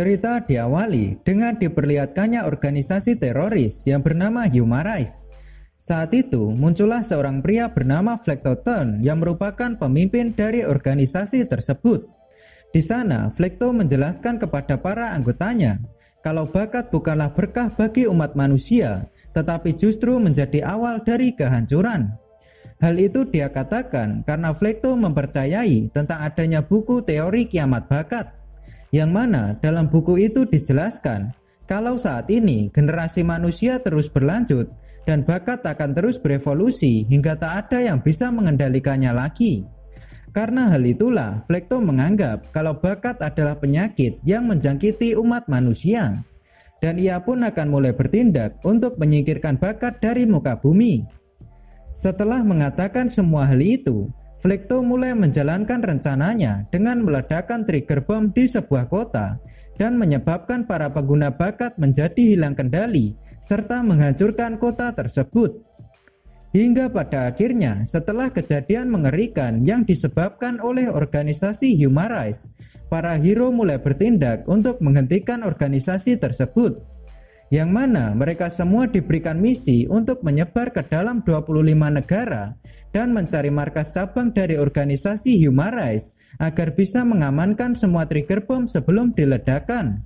Cerita diawali dengan diperlihatkannya organisasi teroris yang bernama Humarize. Saat itu muncullah seorang pria bernama Flecto Turn yang merupakan pemimpin dari organisasi tersebut. Di sana Flecto menjelaskan kepada para anggotanya kalau bakat bukanlah berkah bagi umat manusia, tetapi justru menjadi awal dari kehancuran. Hal itu dia katakan karena Flecto mempercayai tentang adanya buku teori kiamat bakat, yang mana dalam buku itu dijelaskan kalau saat ini generasi manusia terus berlanjut dan bakat akan terus berevolusi hingga tak ada yang bisa mengendalikannya lagi. Karena hal itulah Flecto menganggap kalau bakat adalah penyakit yang menjangkiti umat manusia, dan ia pun akan mulai bertindak untuk menyingkirkan bakat dari muka bumi. Setelah mengatakan semua hal itu, Flecto mulai menjalankan rencananya dengan meledakkan trigger bom di sebuah kota dan menyebabkan para pengguna bakat menjadi hilang kendali serta menghancurkan kota tersebut. Hingga pada akhirnya setelah kejadian mengerikan yang disebabkan oleh organisasi Humarize, para hero mulai bertindak untuk menghentikan organisasi tersebut, yang mana mereka semua diberikan misi untuk menyebar ke dalam 25 negara dan mencari markas cabang dari organisasi Humarize agar bisa mengamankan semua trigger bom sebelum diledakkan.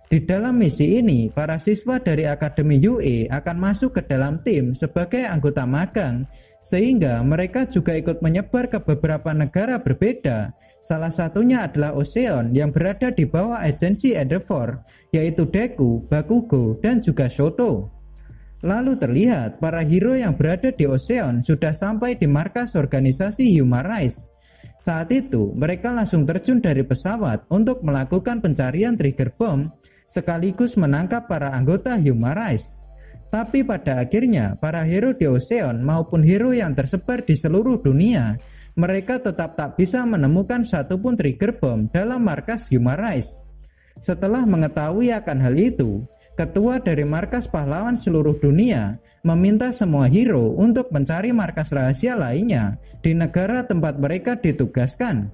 Di dalam misi ini, para siswa dari Akademi UE akan masuk ke dalam tim sebagai anggota magang, sehingga mereka juga ikut menyebar ke beberapa negara berbeda. Salah satunya adalah Ocean yang berada di bawah agensi Endeavor, yaitu Deku, Bakugo, dan juga Shoto. Lalu terlihat para hero yang berada di Ocean sudah sampai di markas organisasi Humarize. Saat itu mereka langsung terjun dari pesawat untuk melakukan pencarian trigger bom sekaligus menangkap para anggota Humarize. Tapi pada akhirnya para hero di Ocean maupun hero yang tersebar di seluruh dunia, mereka tetap tak bisa menemukan satupun trigger bom dalam markas Humarize. Setelah mengetahui akan hal itu, ketua dari markas pahlawan seluruh dunia meminta semua hero untuk mencari markas rahasia lainnya di negara tempat mereka ditugaskan.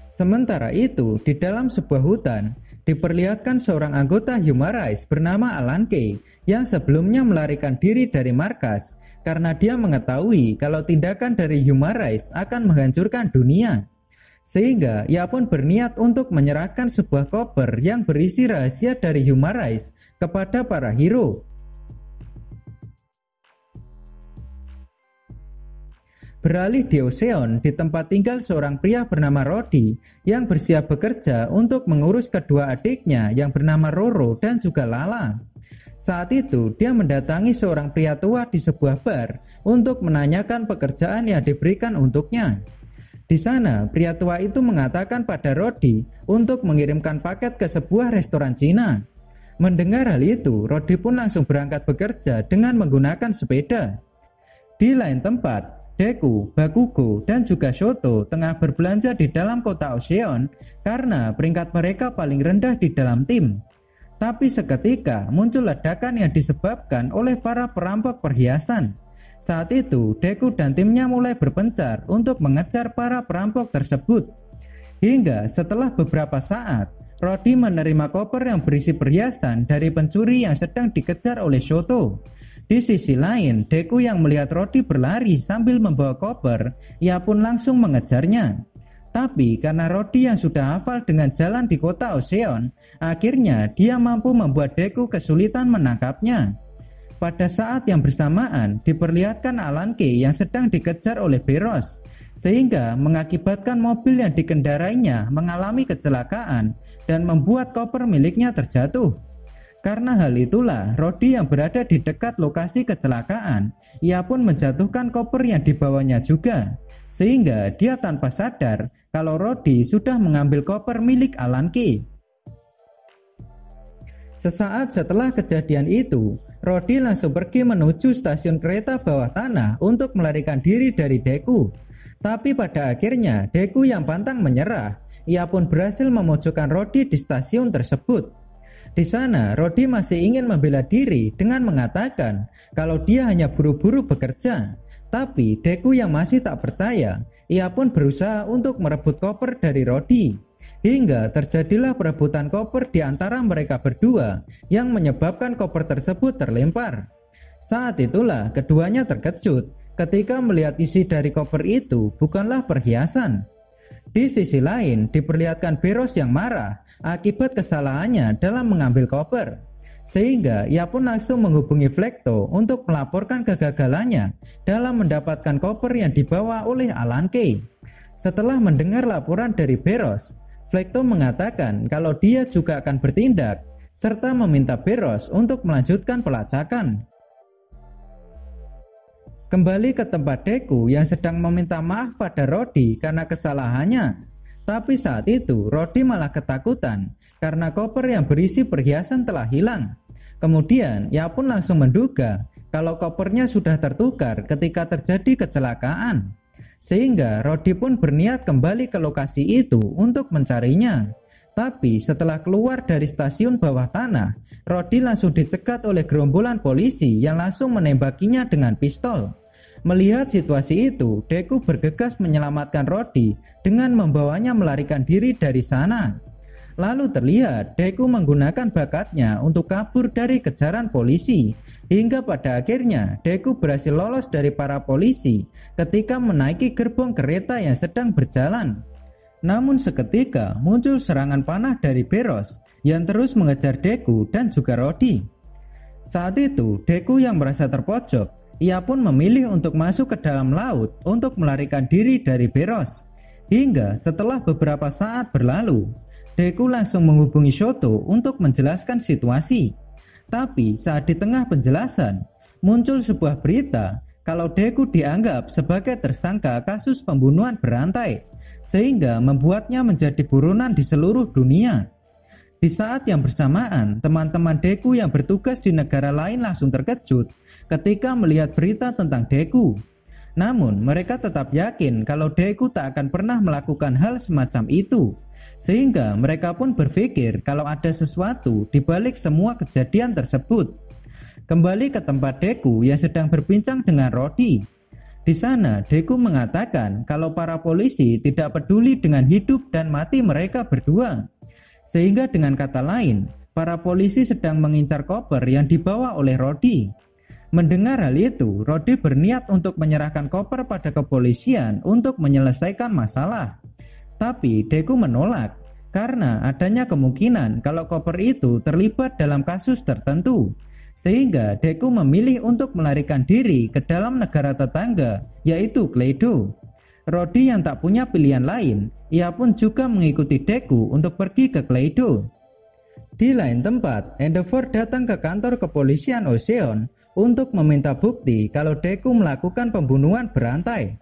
Sementara itu, di dalam sebuah hutan diperlihatkan seorang anggota Humarize bernama Alan Kay yang sebelumnya melarikan diri dari markas karena dia mengetahui kalau tindakan dari Humarize akan menghancurkan dunia. Sehingga ia pun berniat untuk menyerahkan sebuah koper yang berisi rahasia dari Humarize kepada para hero. Beralih di Ocean, di tempat tinggal seorang pria bernama Rodi yang bersiap bekerja untuk mengurus kedua adiknya yang bernama Roro dan juga Lala. Saat itu dia mendatangi seorang pria tua di sebuah bar untuk menanyakan pekerjaan yang diberikan untuknya. Di sana pria tua itu mengatakan pada Rodi untuk mengirimkan paket ke sebuah restoran Cina. Mendengar hal itu, Rodi pun langsung berangkat bekerja dengan menggunakan sepeda. Di lain tempat, Deku, Bakugo, dan juga Shoto tengah berbelanja di dalam kota Ocean karena peringkat mereka paling rendah di dalam tim. Tapi seketika muncul ledakan yang disebabkan oleh para perampok perhiasan. Saat itu Deku dan timnya mulai berpencar untuk mengejar para perampok tersebut. Hingga setelah beberapa saat, Rodi menerima koper yang berisi perhiasan dari pencuri yang sedang dikejar oleh Shoto. Di sisi lain, Deku yang melihat Rodi berlari sambil membawa koper, ia pun langsung mengejarnya. Tapi karena Rodi yang sudah hafal dengan jalan di kota Ocean, akhirnya dia mampu membuat Deku kesulitan menangkapnya. Pada saat yang bersamaan, diperlihatkan Alan Kay yang sedang dikejar oleh Beros, sehingga mengakibatkan mobil yang dikendarainya mengalami kecelakaan dan membuat koper miliknya terjatuh. Karena hal itulah, Rodi yang berada di dekat lokasi kecelakaan, ia pun menjatuhkan koper yang dibawanya juga, sehingga dia tanpa sadar kalau Rodi sudah mengambil koper milik Alan Kay. Sesaat setelah kejadian itu, Rodi langsung pergi menuju stasiun kereta bawah tanah untuk melarikan diri dari Deku. Tapi pada akhirnya Deku yang pantang menyerah, ia pun berhasil memojokkan Rodi di stasiun tersebut. Di sana, Rodi masih ingin membela diri dengan mengatakan kalau dia hanya buru-buru bekerja. Tapi Deku yang masih tak percaya, ia pun berusaha untuk merebut koper dari Rodi. hingga terjadilah perebutan koper di antara mereka berdua yang menyebabkan koper tersebut terlempar. Saat itulah keduanya terkejut ketika melihat isi dari koper itu bukanlah perhiasan. Di sisi lain, diperlihatkan Beros yang marah akibat kesalahannya dalam mengambil koper, sehingga ia pun langsung menghubungi Flekto untuk melaporkan kegagalannya dalam mendapatkan koper yang dibawa oleh Alan Kay. Setelah mendengar laporan dari Beros, Flekto mengatakan kalau dia juga akan bertindak serta meminta Beros untuk melanjutkan pelacakan. Kembali ke tempat Deku yang sedang meminta maaf pada Rodi karena kesalahannya. Tapi saat itu Rodi malah ketakutan karena koper yang berisi perhiasan telah hilang. Kemudian ia pun langsung menduga kalau kopernya sudah tertukar ketika terjadi kecelakaan. Sehingga Rodi pun berniat kembali ke lokasi itu untuk mencarinya. Tapi setelah keluar dari stasiun bawah tanah, Rodi langsung dicegat oleh gerombolan polisi yang langsung menembakinya dengan pistol. Melihat situasi itu, Deku bergegas menyelamatkan Rodi dengan membawanya melarikan diri dari sana. Lalu terlihat Deku menggunakan bakatnya untuk kabur dari kejaran polisi, hingga pada akhirnya Deku berhasil lolos dari para polisi ketika menaiki gerbong kereta yang sedang berjalan. Namun seketika muncul serangan panah dari Beros yang terus mengejar Deku dan juga Rodi. Saat itu Deku yang merasa terpojok, ia pun memilih untuk masuk ke dalam laut untuk melarikan diri dari Beros. Hingga setelah beberapa saat berlalu, Deku langsung menghubungi Shoto untuk menjelaskan situasi. Tapi saat di tengah penjelasan, muncul sebuah berita kalau Deku dianggap sebagai tersangka kasus pembunuhan berantai, sehingga membuatnya menjadi buronan di seluruh dunia. Di saat yang bersamaan, teman-teman Deku yang bertugas di negara lain langsung terkejut ketika melihat berita tentang Deku. Namun, mereka tetap yakin kalau Deku tak akan pernah melakukan hal semacam itu. Sehingga mereka pun berpikir kalau ada sesuatu di balik semua kejadian tersebut. Kembali ke tempat Deku yang sedang berbincang dengan Rodi. Di sana, Deku mengatakan kalau para polisi tidak peduli dengan hidup dan mati mereka berdua. Sehingga dengan kata lain, para polisi sedang mengincar koper yang dibawa oleh Rodi. Mendengar hal itu, Rodi berniat untuk menyerahkan koper pada kepolisian untuk menyelesaikan masalah. Tapi Deku menolak karena adanya kemungkinan kalau koper itu terlibat dalam kasus tertentu. Sehingga Deku memilih untuk melarikan diri ke dalam negara tetangga, yaitu Kleido. Rodi yang tak punya pilihan lain, ia pun juga mengikuti Deku untuk pergi ke Kleido. Di lain tempat, Endeavor datang ke kantor kepolisian Ocean untuk meminta bukti kalau Deku melakukan pembunuhan berantai.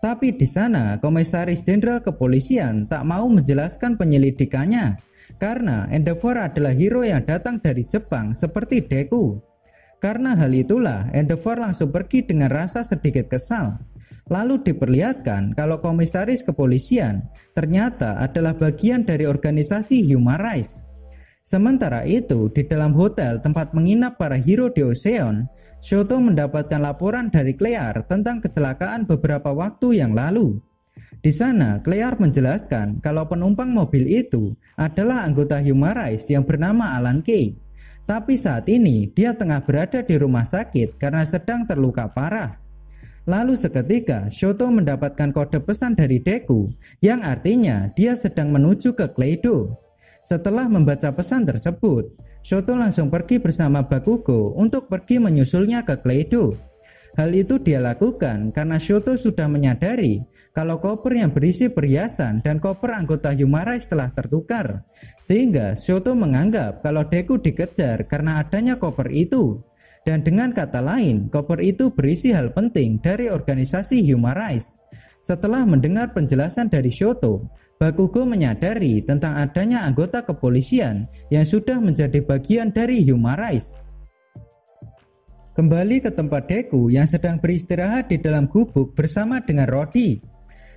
Tapi di sana, Komisaris Jenderal Kepolisian tak mau menjelaskan penyelidikannya karena Endeavor adalah hero yang datang dari Jepang seperti Deku. Karena hal itulah, Endeavor langsung pergi dengan rasa sedikit kesal. Lalu diperlihatkan kalau Komisaris Kepolisian ternyata adalah bagian dari organisasi Human Rights. Sementara itu, di dalam hotel tempat menginap para hero di Ocean, Shoto mendapatkan laporan dari Clear tentang kecelakaan beberapa waktu yang lalu. Di sana, Clear menjelaskan kalau penumpang mobil itu adalah anggota Human Rights yang bernama Alan Kay. Tapi saat ini, dia tengah berada di rumah sakit karena sedang terluka parah. Lalu seketika, Shoto mendapatkan kode pesan dari Deku, yang artinya dia sedang menuju ke Kleido. Setelah membaca pesan tersebut, Shoto langsung pergi bersama Bakugo untuk pergi menyusulnya ke Kleido. Hal itu dia lakukan karena Shoto sudah menyadari kalau koper yang berisi perhiasan dan koper anggota Human Rights telah tertukar. Sehingga Shoto menganggap kalau Deku dikejar karena adanya koper itu. Dan dengan kata lain, koper itu berisi hal penting dari organisasi Human Rights. Setelah mendengar penjelasan dari Shoto, Bakugo menyadari tentang adanya anggota kepolisian yang sudah menjadi bagian dari Human Rights. Kembali ke tempat Deku yang sedang beristirahat di dalam gubuk bersama dengan Rodi.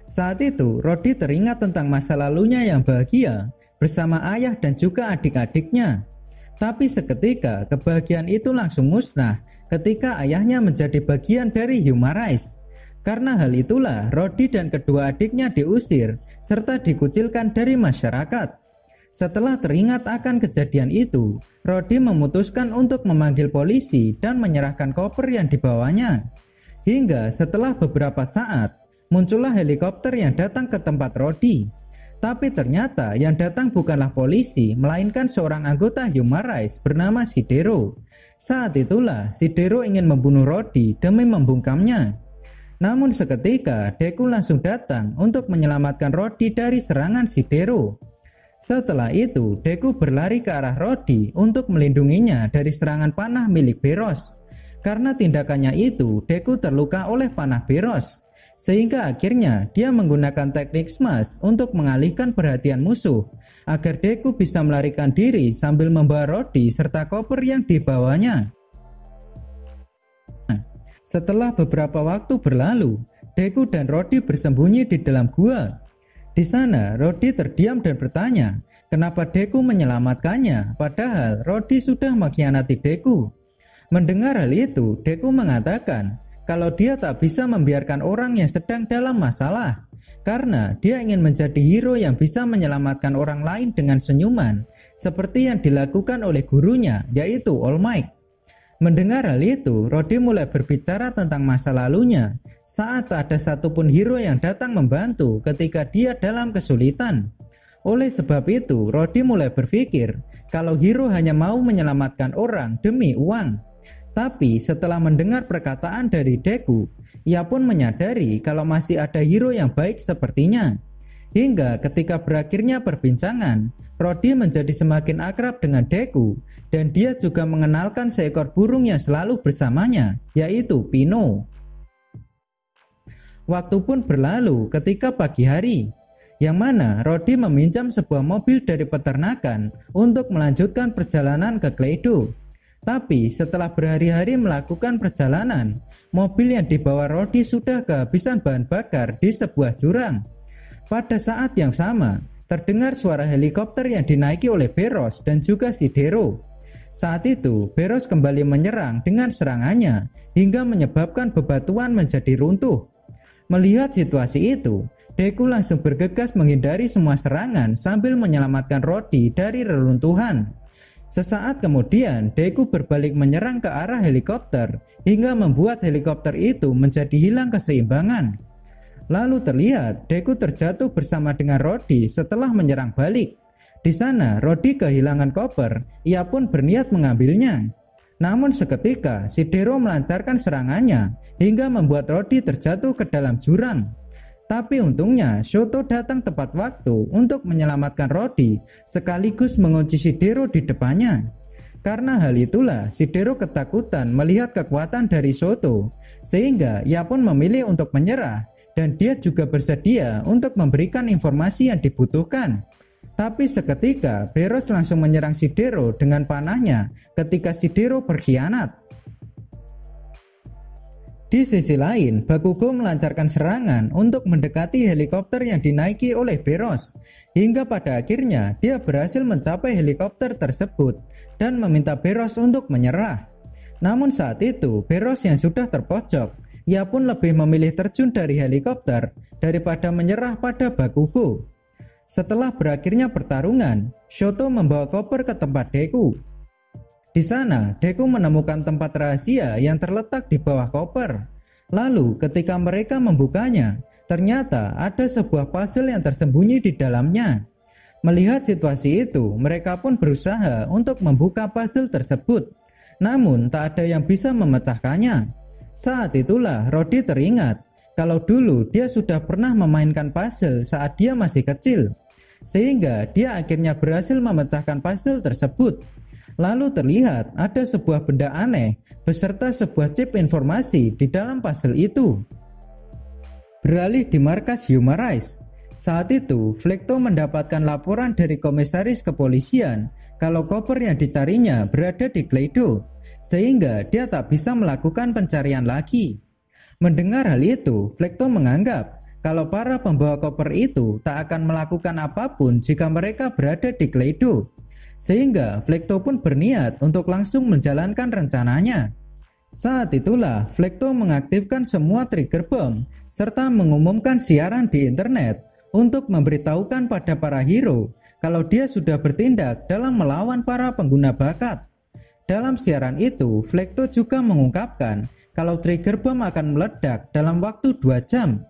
Saat itu, Rodi teringat tentang masa lalunya yang bahagia bersama ayah dan juga adik-adiknya. Tapi seketika kebahagiaan itu langsung musnah ketika ayahnya menjadi bagian dari Human Rights. Karena hal itulah Rodi dan kedua adiknya diusir serta dikucilkan dari masyarakat. Setelah teringat akan kejadian itu, Rodi memutuskan untuk memanggil polisi dan menyerahkan koper yang dibawanya. Hingga setelah beberapa saat, muncullah helikopter yang datang ke tempat Rodi. Tapi ternyata yang datang bukanlah polisi, melainkan seorang anggota Human Rights bernama Sidero. Saat itulah Sidero ingin membunuh Rodi demi membungkamnya. Namun seketika Deku langsung datang untuk menyelamatkan Rodi dari serangan Sidero. Setelah itu, Deku berlari ke arah Rodi untuk melindunginya dari serangan panah milik Beros. Karena tindakannya itu, Deku terluka oleh panah Beros. Sehingga akhirnya dia menggunakan teknik smash untuk mengalihkan perhatian musuh, agar Deku bisa melarikan diri sambil membawa Rodi serta koper yang dibawanya. Setelah beberapa waktu berlalu, Deku dan Rodi bersembunyi di dalam gua. Di sana, Rodi terdiam dan bertanya, kenapa Deku menyelamatkannya, padahal Rodi sudah mengkhianati Deku. Mendengar hal itu, Deku mengatakan kalau dia tak bisa membiarkan orang yang sedang dalam masalah, karena dia ingin menjadi hero yang bisa menyelamatkan orang lain dengan senyuman, seperti yang dilakukan oleh gurunya, yaitu All Might. Mendengar hal itu, Rodi mulai berbicara tentang masa lalunya saat tak ada satupun hero yang datang membantu ketika dia dalam kesulitan. Oleh sebab itu, Rodi mulai berpikir kalau hero hanya mau menyelamatkan orang demi uang. Tapi setelah mendengar perkataan dari Deku, ia pun menyadari kalau masih ada hero yang baik sepertinya. Hingga ketika berakhirnya perbincangan, Rodi menjadi semakin akrab dengan Deku, dan dia juga mengenalkan seekor burung yang selalu bersamanya, yaitu Pino. Waktu pun berlalu ketika pagi hari, yang mana Rodi meminjam sebuah mobil dari peternakan untuk melanjutkan perjalanan ke Kleido. Tapi setelah berhari-hari melakukan perjalanan, mobil yang dibawa Rodi sudah kehabisan bahan bakar di sebuah jurang. Pada saat yang sama, terdengar suara helikopter yang dinaiki oleh Beros dan juga Sidero. Saat itu, Beros kembali menyerang dengan serangannya hingga menyebabkan bebatuan menjadi runtuh. Melihat situasi itu, Deku langsung bergegas menghindari semua serangan sambil menyelamatkan Rodi dari reruntuhan. Sesaat kemudian, Deku berbalik menyerang ke arah helikopter hingga membuat helikopter itu menjadi hilang keseimbangan. Lalu terlihat Deku terjatuh bersama dengan Rodi setelah menyerang balik. Di sana Rodi kehilangan koper, ia pun berniat mengambilnya. Namun seketika Sidero melancarkan serangannya hingga membuat Rodi terjatuh ke dalam jurang. Tapi untungnya Shoto datang tepat waktu untuk menyelamatkan Rodi sekaligus mengunci Sidero di depannya. Karena hal itulah Sidero ketakutan melihat kekuatan dari Shoto, sehingga ia pun memilih untuk menyerah. Dan dia juga bersedia untuk memberikan informasi yang dibutuhkan. Tapi seketika Beros langsung menyerang Sidero dengan panahnya ketika Sidero berkhianat. Di sisi lain, Bakugo melancarkan serangan untuk mendekati helikopter yang dinaiki oleh Beros. Hingga pada akhirnya dia berhasil mencapai helikopter tersebut dan meminta Beros untuk menyerah. Namun saat itu Beros yang sudah terpojok, ia pun lebih memilih terjun dari helikopter daripada menyerah pada Bakugo. Setelah berakhirnya pertarungan, Shoto membawa koper ke tempat Deku. Di sana, Deku menemukan tempat rahasia yang terletak di bawah koper. Lalu ketika mereka membukanya, ternyata ada sebuah puzzle yang tersembunyi di dalamnya. Melihat situasi itu, mereka pun berusaha untuk membuka puzzle tersebut. Namun tak ada yang bisa memecahkannya. Saat itulah Rodi teringat kalau dulu dia sudah pernah memainkan puzzle saat dia masih kecil, sehingga dia akhirnya berhasil memecahkan puzzle tersebut. Lalu terlihat ada sebuah benda aneh beserta sebuah chip informasi di dalam puzzle itu. Beralih di markas Human Rights, saat itu Flecto mendapatkan laporan dari komisaris kepolisian kalau koper yang dicarinya berada di Kleido, sehingga dia tak bisa melakukan pencarian lagi. Mendengar hal itu, Flecto menganggap kalau para pembawa koper itu tak akan melakukan apapun jika mereka berada di Kleido. Sehingga Flecto pun berniat untuk langsung menjalankan rencananya. Saat itulah Flecto mengaktifkan semua trigger bomb serta mengumumkan siaran di internet untuk memberitahukan pada para hero kalau dia sudah bertindak dalam melawan para pengguna bakat. Dalam siaran itu, Flekto juga mengungkapkan kalau trigger bom akan meledak dalam waktu 2 jam.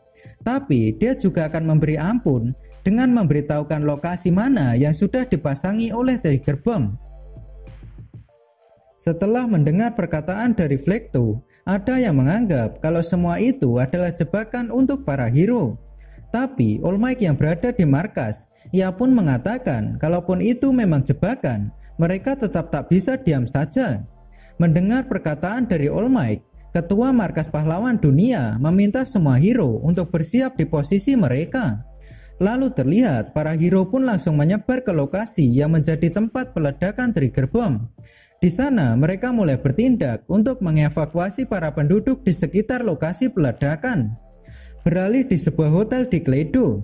Tapi dia juga akan memberi ampun dengan memberitahukan lokasi mana yang sudah dipasangi oleh trigger bom. Setelah mendengar perkataan dari Flekto, ada yang menganggap kalau semua itu adalah jebakan untuk para hero. Tapi All Might yang berada di markas, ia pun mengatakan kalaupun itu memang jebakan, mereka tetap tak bisa diam saja. Mendengar perkataan dari All Might, Ketua Markas Pahlawan Dunia meminta semua hero untuk bersiap di posisi mereka. Lalu terlihat para hero pun langsung menyebar ke lokasi yang menjadi tempat peledakan trigger bom. Di sana mereka mulai bertindak untuk mengevakuasi para penduduk di sekitar lokasi peledakan. Beralih di sebuah hotel di Kleido.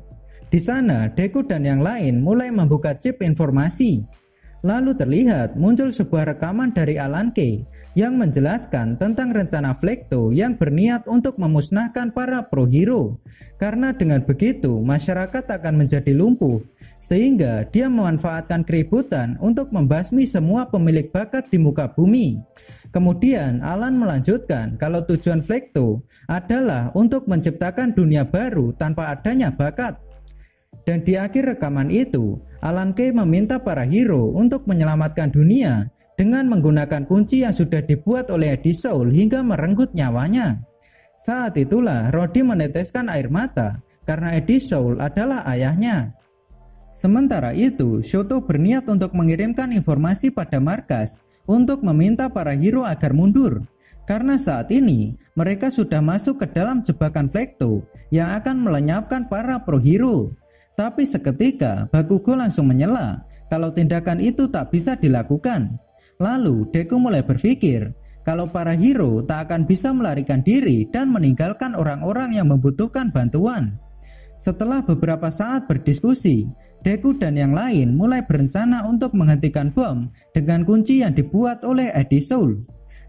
Di sana Deku dan yang lain mulai membuka chip informasi. Lalu terlihat muncul sebuah rekaman dari Alan Kay yang menjelaskan tentang rencana Flekto yang berniat untuk memusnahkan para pro hero. Karena dengan begitu masyarakat akan menjadi lumpuh, sehingga dia memanfaatkan keributan untuk membasmi semua pemilik bakat di muka bumi. Kemudian Alan melanjutkan kalau tujuan Flekto adalah untuk menciptakan dunia baru tanpa adanya bakat. Dan di akhir rekaman itu, Alan Kay meminta para hero untuk menyelamatkan dunia dengan menggunakan kunci yang sudah dibuat oleh Eddie Soul hingga merenggut nyawanya. Saat itulah Rhodey meneteskan air mata karena Eddie Soul adalah ayahnya. Sementara itu, Shoto berniat untuk mengirimkan informasi pada markas untuk meminta para hero agar mundur. Karena saat ini, mereka sudah masuk ke dalam jebakan Flekto yang akan melenyapkan para pro hero. Tapi seketika Bakugo langsung menyela kalau tindakan itu tak bisa dilakukan. Lalu Deku mulai berpikir kalau para hero tak akan bisa melarikan diri dan meninggalkan orang-orang yang membutuhkan bantuan. Setelah beberapa saat berdiskusi, Deku dan yang lain mulai berencana untuk menghentikan bom dengan kunci yang dibuat oleh Eddie Soul.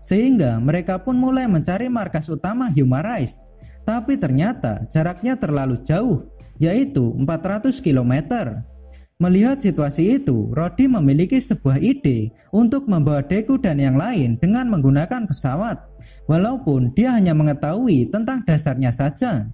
Sehingga mereka pun mulai mencari markas utama Humarise. Tapi ternyata jaraknya terlalu jauh, yaitu 400 km. Melihat situasi itu, Rhodey memiliki sebuah ide untuk membawa Deku dan yang lain dengan menggunakan pesawat, walaupun dia hanya mengetahui tentang dasarnya saja.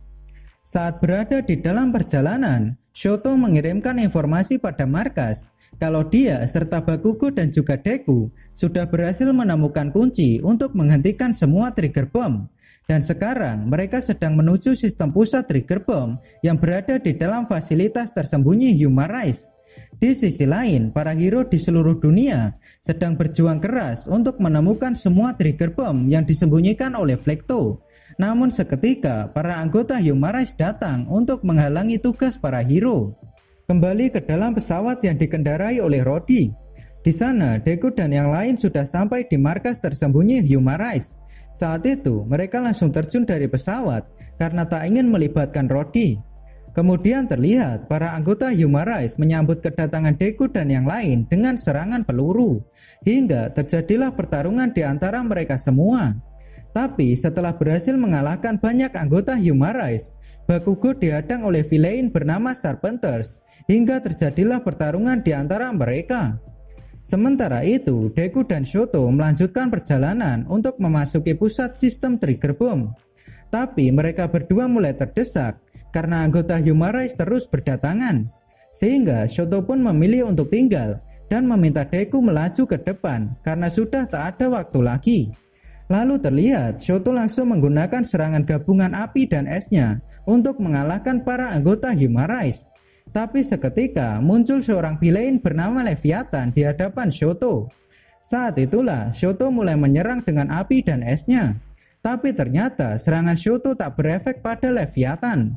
Saat berada di dalam perjalanan, Shoto mengirimkan informasi pada markas kalau dia serta Bakugo dan juga Deku sudah berhasil menemukan kunci untuk menghentikan semua trigger bom. Dan sekarang mereka sedang menuju sistem pusat trigger bom yang berada di dalam fasilitas tersembunyi Humarise. Di sisi lain, para hero di seluruh dunia sedang berjuang keras untuk menemukan semua trigger bom yang disembunyikan oleh Flekto. Namun seketika, para anggota Humarise datang untuk menghalangi tugas para hero. Kembali ke dalam pesawat yang dikendarai oleh Rhodey. Di sana, Deku dan yang lain sudah sampai di markas tersembunyi Humarise. Saat itu, mereka langsung terjun dari pesawat karena tak ingin melibatkan Rhodey. Kemudian terlihat para anggota Humarise menyambut kedatangan Deku dan yang lain dengan serangan peluru, hingga terjadilah pertarungan di antara mereka semua. Tapi setelah berhasil mengalahkan banyak anggota Humarise, Bakugo dihadang oleh villain bernama Serpenters, hingga terjadilah pertarungan di antara mereka. Sementara itu, Deku dan Shoto melanjutkan perjalanan untuk memasuki pusat sistem trigger bom. Tapi mereka berdua mulai terdesak karena anggota Humarise terus berdatangan. Sehingga Shoto pun memilih untuk tinggal dan meminta Deku melaju ke depan karena sudah tak ada waktu lagi. Lalu terlihat Shoto langsung menggunakan serangan gabungan api dan esnya untuk mengalahkan para anggota Humarise. Tapi seketika muncul seorang villain bernama Leviathan di hadapan Shoto. Saat itulah Shoto mulai menyerang dengan api dan esnya. Tapi ternyata serangan Shoto tak berefek pada Leviathan.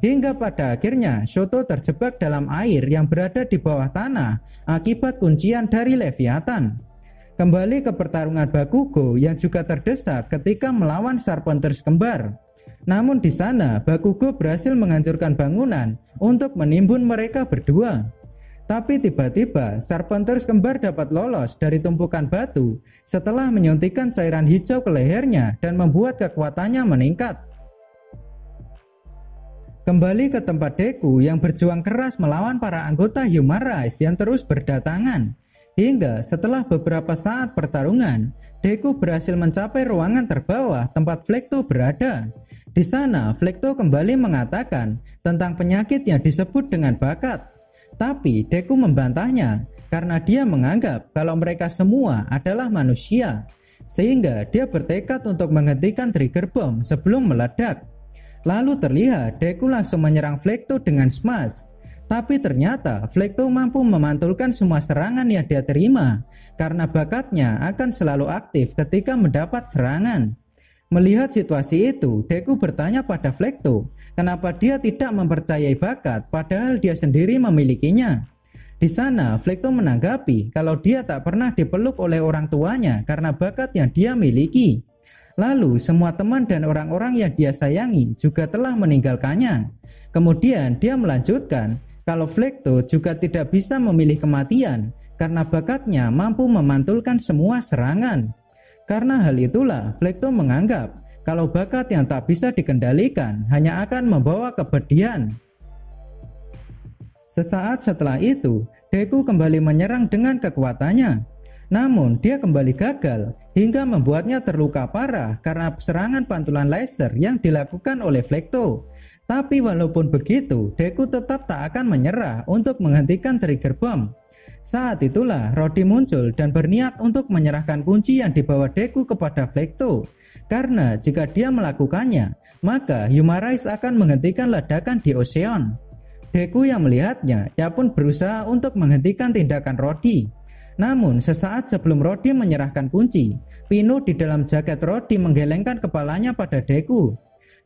Hingga pada akhirnya Shoto terjebak dalam air yang berada di bawah tanah akibat kuncian dari Leviathan. Kembali ke pertarungan Bakugo yang juga terdesak ketika melawan Serpenters kembar. Namun di sana Bakugo berhasil menghancurkan bangunan untuk menimbun mereka berdua. Tapi tiba-tiba Serpenters kembar dapat lolos dari tumpukan batu setelah menyuntikkan cairan hijau ke lehernya dan membuat kekuatannya meningkat. Kembali ke tempat Deku yang berjuang keras melawan para anggota Human Rise yang terus berdatangan. Hingga setelah beberapa saat pertarungan, Deku berhasil mencapai ruangan terbawah tempat Flekto berada. Di sana, Flekto kembali mengatakan tentang penyakit yang disebut dengan bakat. Tapi Deku membantahnya karena dia menganggap kalau mereka semua adalah manusia. Sehingga dia bertekad untuk menghentikan trigger bomb sebelum meledak. Lalu terlihat Deku langsung menyerang Flekto dengan smash. Tapi ternyata Flekto mampu memantulkan semua serangan yang dia terima karena bakatnya akan selalu aktif ketika mendapat serangan. Melihat situasi itu, Deku bertanya pada Flekto, kenapa dia tidak mempercayai bakat padahal dia sendiri memilikinya. Di sana, Flekto menanggapi kalau dia tak pernah dipeluk oleh orang tuanya karena bakat yang dia miliki. Lalu, semua teman dan orang-orang yang dia sayangi juga telah meninggalkannya. Kemudian, dia melanjutkan kalau Flekto juga tidak bisa memilih kematian karena bakatnya mampu memantulkan semua serangan. Karena hal itulah, Flekto menganggap kalau bakat yang tak bisa dikendalikan hanya akan membawa kepedihan. Sesaat setelah itu, Deku kembali menyerang dengan kekuatannya. Namun, dia kembali gagal hingga membuatnya terluka parah karena serangan pantulan laser yang dilakukan oleh Flekto. Tapi walaupun begitu, Deku tetap tak akan menyerah untuk menghentikan trigger bomb. Saat itulah Rodi muncul dan berniat untuk menyerahkan kunci yang dibawa Deku kepada Flekto. Karena jika dia melakukannya, maka Human Rise akan menghentikan ledakan di Oseon. Deku yang melihatnya, dia pun berusaha untuk menghentikan tindakan Rodi. Namun sesaat sebelum Rodi menyerahkan kunci, Pino di dalam jaket Rodi menggelengkan kepalanya pada Deku.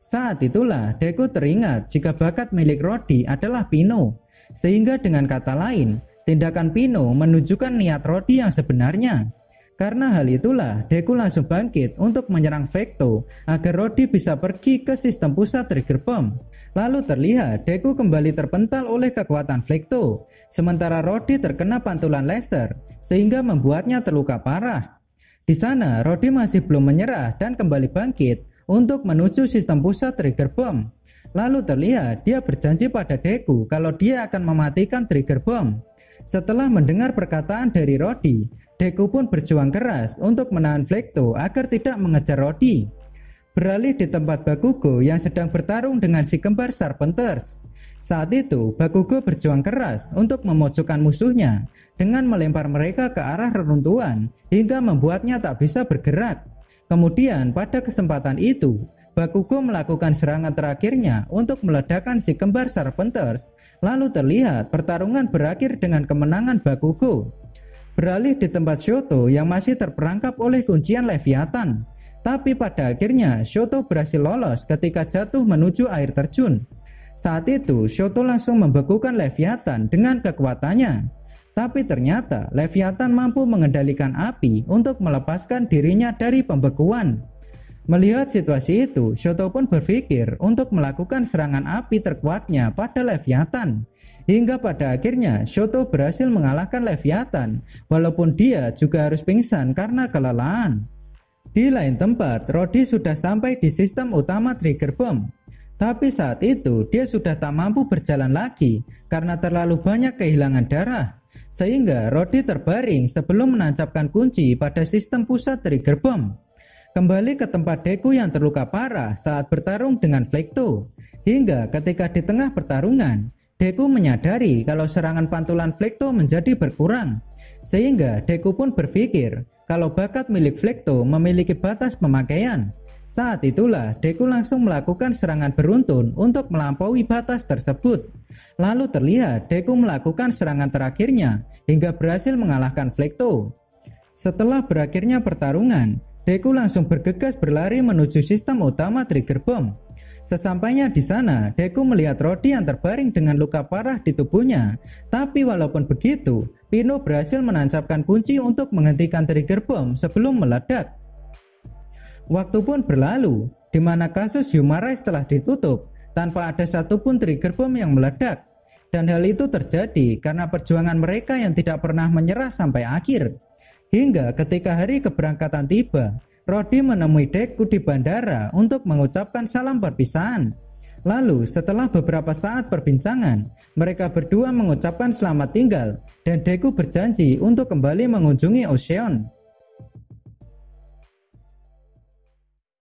Saat itulah Deku teringat jika bakat milik Rodi adalah Pino. Sehingga dengan kata lain, tindakan Pino menunjukkan niat Rodi yang sebenarnya. Karena hal itulah, Deku langsung bangkit untuk menyerang Flekto agar Rodi bisa pergi ke sistem pusat trigger bomb. Lalu terlihat Deku kembali terpental oleh kekuatan Flekto, sementara Rodi terkena pantulan laser sehingga membuatnya terluka parah. Di sana, Rodi masih belum menyerah dan kembali bangkit untuk menuju sistem pusat trigger bomb. Lalu terlihat dia berjanji pada Deku kalau dia akan mematikan trigger bomb. Setelah mendengar perkataan dari Rodi, Deku pun berjuang keras untuk menahan Flekto agar tidak mengejar Rodi. Beralih di tempat Bakugo yang sedang bertarung dengan si kembar Serpenters. Saat itu, Bakugo berjuang keras untuk memojokkan musuhnya dengan melempar mereka ke arah reruntuhan hingga membuatnya tak bisa bergerak. Kemudian pada kesempatan itu, Bakugo melakukan serangan terakhirnya untuk meledakkan si kembar Serpenters. Lalu terlihat pertarungan berakhir dengan kemenangan Bakugo. Beralih di tempat Shoto yang masih terperangkap oleh kuncian Leviathan. Tapi pada akhirnya Shoto berhasil lolos ketika jatuh menuju air terjun. Saat itu Shoto langsung membekukan Leviathan dengan kekuatannya. Tapi ternyata Leviathan mampu mengendalikan api untuk melepaskan dirinya dari pembekuan. Melihat situasi itu, Shoto pun berpikir untuk melakukan serangan api terkuatnya pada Leviathan. Hingga pada akhirnya Shoto berhasil mengalahkan Leviathan, walaupun dia juga harus pingsan karena kelelahan. Di lain tempat, Rodi sudah sampai di sistem utama trigger bomb. Tapi saat itu dia sudah tak mampu berjalan lagi karena terlalu banyak kehilangan darah. Sehingga Rodi terbaring sebelum menancapkan kunci pada sistem pusat trigger bomb. Kembali ke tempat Deku yang terluka parah saat bertarung dengan Flekto. Hingga ketika di tengah pertarungan, Deku menyadari kalau serangan pantulan Flekto menjadi berkurang. Sehingga Deku pun berpikir kalau bakat milik Flekto memiliki batas pemakaian. Saat itulah Deku langsung melakukan serangan beruntun untuk melampaui batas tersebut. Lalu terlihat Deku melakukan serangan terakhirnya hingga berhasil mengalahkan Flekto. Setelah berakhirnya pertarungan, Deku langsung bergegas berlari menuju sistem utama trigger bomb. Sesampainya di sana, Deku melihat Rodi yang terbaring dengan luka parah di tubuhnya. Tapi walaupun begitu, Pino berhasil menancapkan kunci untuk menghentikan trigger bomb sebelum meledak. Waktu pun berlalu, di mana kasus Human Rise telah ditutup tanpa ada satupun trigger bomb yang meledak. Dan hal itu terjadi karena perjuangan mereka yang tidak pernah menyerah sampai akhir. Hingga ketika hari keberangkatan tiba, Rodi menemui Deku di bandara untuk mengucapkan salam perpisahan. Lalu setelah beberapa saat perbincangan, mereka berdua mengucapkan selamat tinggal dan Deku berjanji untuk kembali mengunjungi Ocean.